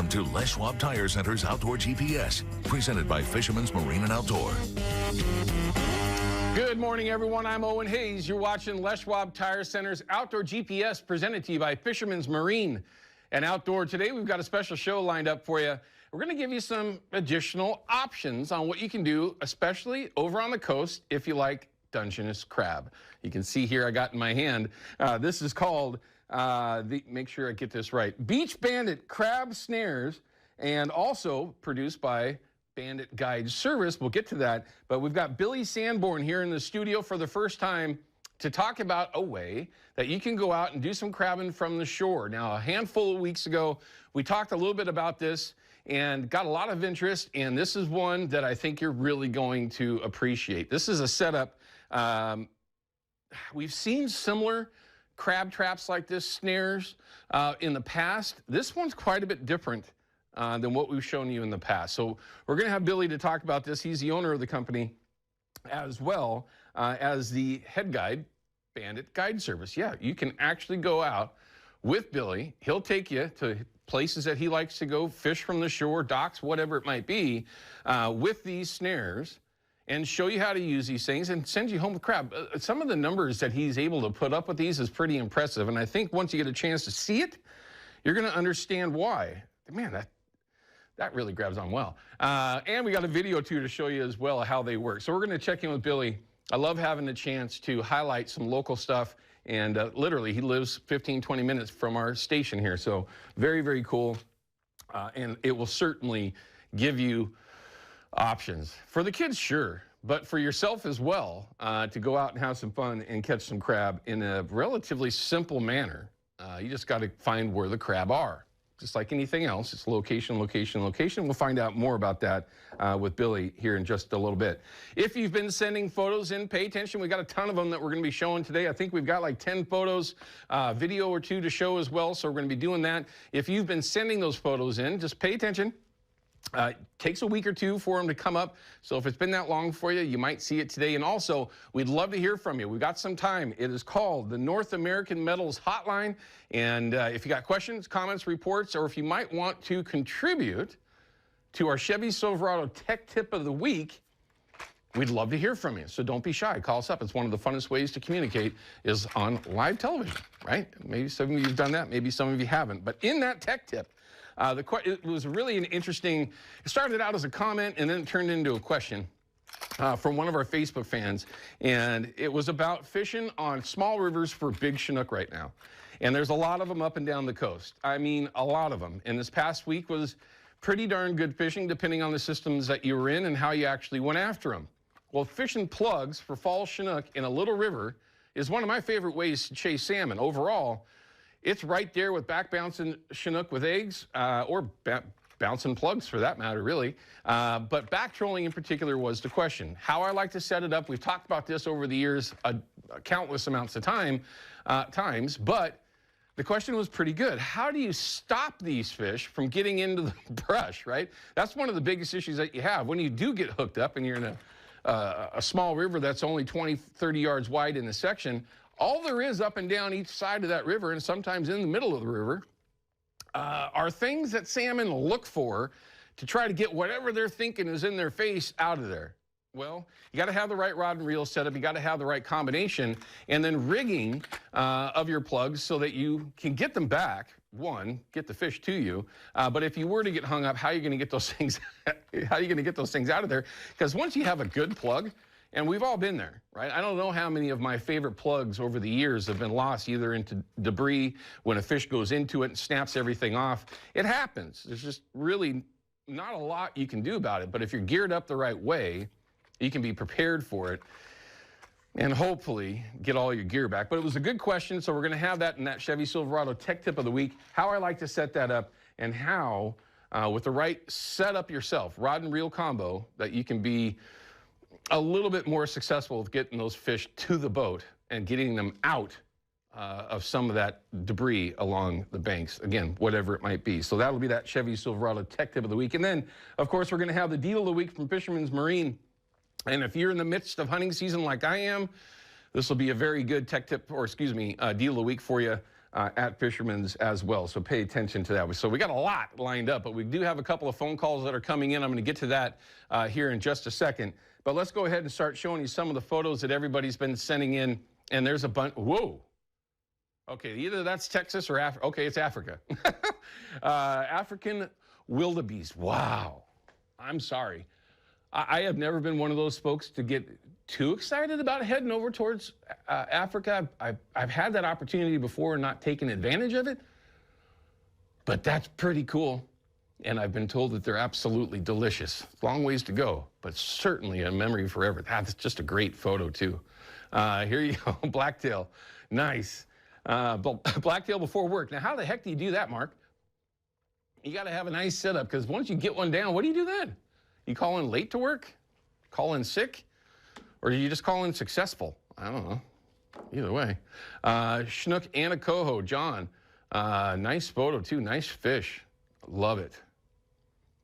on to Les Schwab Tire Center's Outdoor GPS, presented by Fisherman's Marine and Outdoor. Good morning, everyone. I'm Owen Hayes. You're watching Les Schwab Tire Center's Outdoor GPS, presented to you by Fisherman's Marine and Outdoor. Today, we've got a special show lined up for you. We're going to give you some additional options on what you can do, especially over on the coast, if you like Dungeness crab. You can see here I got in my hand, this is called, make sure I get this right, Beach Bandit Crab Snares, and also produced by Bandit Guide Service. We'll get to that, but we've got Billy Sanborn here in the studio for the first time to talk about a way that you can go out and do some crabbing from the shore. Now, a handful of weeks ago, we talked a little bit about this and got a lot of interest, and this is one that I think you're really going to appreciate. This is a setup. We've seen similar crab traps like this, snares, in the past. This one's quite a bit different than what we've shown you in the past. So we're going to have Billy to talk about this. He's the owner of the company, as well as the head guide, Bandit Guide Service. Yeah, you can actually go out with Billy. He'll take you to places that he likes to go, fish from the shore, docks, whatever it might be, with these snares, and show you how to use these things and send you home with crab. Some of the numbers that he's able to put up with these is pretty impressive, and I think once you get a chance to see it, you're going to understand why. Man, that really grabs on well. And we got a video, too, to show you as well how they work. So we're going to check in with Billy. I love having the chance to highlight some local stuff, and literally he lives 15, 20 minutes from our station here. So very, very cool, and it will certainly give you options. For the kids, sure, but for yourself as well, to go out and have some fun and catch some crab in a relatively simple manner. You just got to find where the crab are. Just like anything else, it's location, location, location. We'll find out more about that with Billy here in just a little bit. If you've been sending photos in, pay attention. We got a ton of them that we're going to be showing today. I think we've got like 10 photos, video or two to show as well, so we're going to be doing that. If you've been sending those photos in, just pay attention. It takes a week or two for them to come up, so if it's been that long for you, you might see it today. And also, we'd love to hear from you. We've got some time. It is called the North American Metals Hotline, and if you got questions, comments, reports, or if you might want to contribute to our Chevy Silverado Tech Tip of the Week, we'd love to hear from you. So don't be shy. Call us up. It's one of the funnest ways to communicate is on live television, right? Maybe some of you have done that. Maybe some of you haven't. But in that tech tip, it was really an interesting, it started out as a comment and then it turned into a question from one of our Facebook fans. And it was about fishing on small rivers for big Chinook right now. And there's a lot of them up and down the coast. I mean, a lot of them. And this past week was pretty darn good fishing, depending on the systems that you were in and how you actually went after them. Well, fishing plugs for fall Chinook in a little river is one of my favorite ways to chase salmon. Overall, it's right there with back bouncing Chinook with eggs, or bouncing plugs for that matter, really. But back trolling in particular was the question. How I like to set it up, we've talked about this over the years countless amounts of times, but the question was pretty good. How do you stop these fish from getting into the brush, right? That's one of the biggest issues that you have. When you do get hooked up and you're in a small river that's only 20, 30 yards wide in a section, all there is up and down each side of that river, and sometimes in the middle of the river, are things that salmon look for to try to get whatever they're thinking is in their face out of there. Well, you got to have the right rod and reel setup. You got to have the right combination, and then rigging of your plugs so that you can get them back. One, get the fish to you. But if you were to get hung up, how are you going to get those things? How are you going to get those things out of there? Because once you have a good plug, and we've all been there, right? I don't know how many of my favorite plugs over the years have been lost either into debris when a fish goes into it and snaps everything off. It happens. There's just really not a lot you can do about it. But if you're geared up the right way, you can be prepared for it and hopefully get all your gear back. But it was a good question, so we're going to have that in that Chevy Silverado Tech Tip of the Week, how I like to set that up and how, with the right setup yourself, rod and reel combo, that you can be a little bit more successful with getting those fish to the boat and getting them out of some of that debris along the banks, again, whatever it might be. So that'll be that Chevy Silverado Tech Tip of the Week. And then, of course, we're going to have the Deal of the Week from Fisherman's Marine. And if you're in the midst of hunting season like I am, this will be a very good tech tip, or excuse me, deal of the week for you. at Fisherman's as well. So pay attention to that. So we got a lot lined up, but we do have a couple of phone calls that are coming in. I'm going to get to that here in just a second. But let's go ahead and start showing you some of the photos that everybody's been sending in. And there's a bunch. Whoa. Okay, either that's Texas or Africa. Okay, it's Africa. African wildebeest. Wow. I'm sorry. I have never been one of those folks to get too excited about heading over towards Africa. I've had that opportunity before and not taken advantage of it. But that's pretty cool. And I've been told that they're absolutely delicious. Long ways to go, but certainly a memory forever. That's just a great photo, too. Here you go, blacktail. Nice. Blacktail before work. Now, how the heck do you do that, Mark? You got to have a nice setup, because once you get one down, what do you do then? You call in late to work? Call in sick? Or do you just call in successful? I don't know. Either way. Chinook and a coho, John. Nice photo, too. Nice fish. Love it.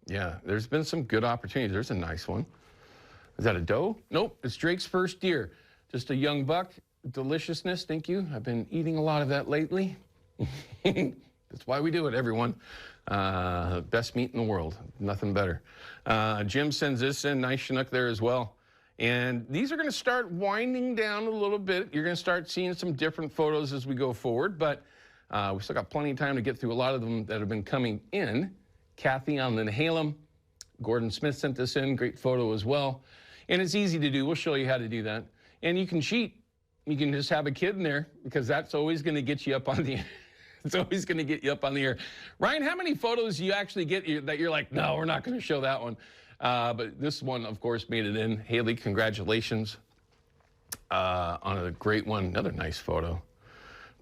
Yeah, there's been some good opportunities. There's a nice one. Is that a doe? Nope, it's Drake's first deer. Just a young buck. Deliciousness, thank you. I've been eating a lot of that lately. That's why we do it, everyone. Best meat in the world. Nothing better. Jim sends this in. Nice Chinook there as well. And these are going to start winding down a little bit. You're going to start seeing some different photos as we go forward, but we still got plenty of time to get through a lot of them that have been coming in. Kathy on the Nehalem. Gordon Smith sent this in. Great photo as well. And it's easy to do. We'll show you how to do that. And you can cheat. You can just have a kid in there, because that's always going to get you up on the it's always going to get you up on the air. Ryan, how many photos do you actually get that you're like, no, we're not going to show that one? But this one, of course, made it in. Haley, congratulations on a great one. Another nice photo.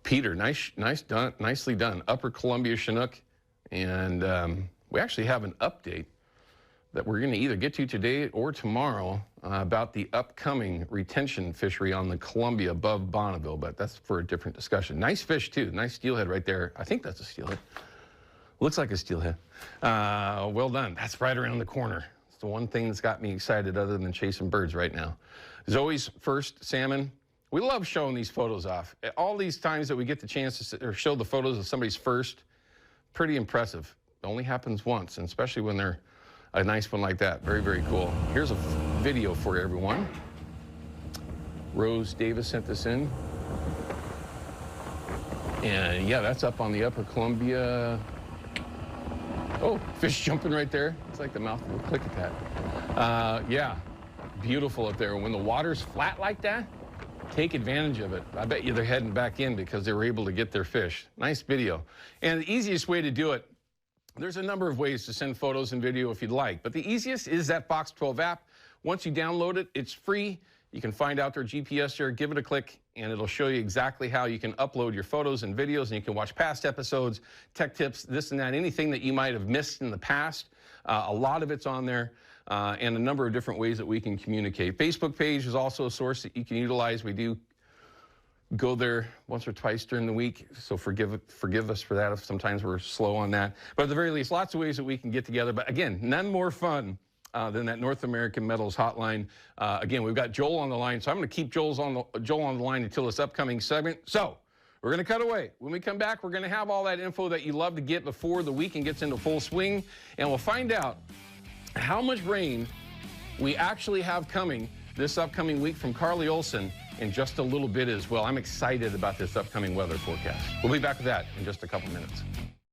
Peter, nicely done. Upper Columbia Chinook. And we actually have an update that we're going to either get to today or tomorrow about the upcoming retention fishery on the Columbia above Bonneville, but that's for a different discussion. Nice fish, too. Nice steelhead right there. I think that's a steelhead. Looks like a steelhead. Well done. That's right around the corner. It's the one thing that's got me excited other than chasing birds right now. Zoe's first salmon. We love showing these photos off. All these times that we get the chance to show the photos of somebody's first, pretty impressive. It only happens once, and especially when they're a nice one like that. Very, very cool. Here's a video for everyone. Rose Davis sent this in. And yeah, that's up on the Upper Columbia. Oh, fish jumping right there. It's like the mouth will click at that. Yeah, beautiful up there. When the water's flat like that, take advantage of it. I bet you they're heading back in because they were able to get their fish. Nice video. And the easiest way to do it, there's a number of ways to send photos and video if you'd like, but the easiest is that Fox 12 app. Once you download it, it's free. You can find out their GPS there, give it a click, and it'll show you exactly how you can upload your photos and videos, and you can watch past episodes, tech tips, this and that, anything that you might have missed in the past. A lot of it's on there, and a number of different ways that we can communicate. Facebook page is also a source that you can utilize. We do go there once or twice during the week, so forgive us for that if sometimes we're slow on that. But at the very least, lots of ways that we can get together. But again, none more fun than that North American Metals hotline. Again, we've got Joel on the line, so I'm going to keep Joel on the line until this upcoming segment. So we're going to cut away. When we come back, we're going to have all that info that you love to get before the weekend gets into full swing, and we'll find out how much rain we actually have coming this upcoming week from Carly Olson in just a little bit as well. I'm excited about this upcoming weather forecast. We'll be back with that in just a couple minutes.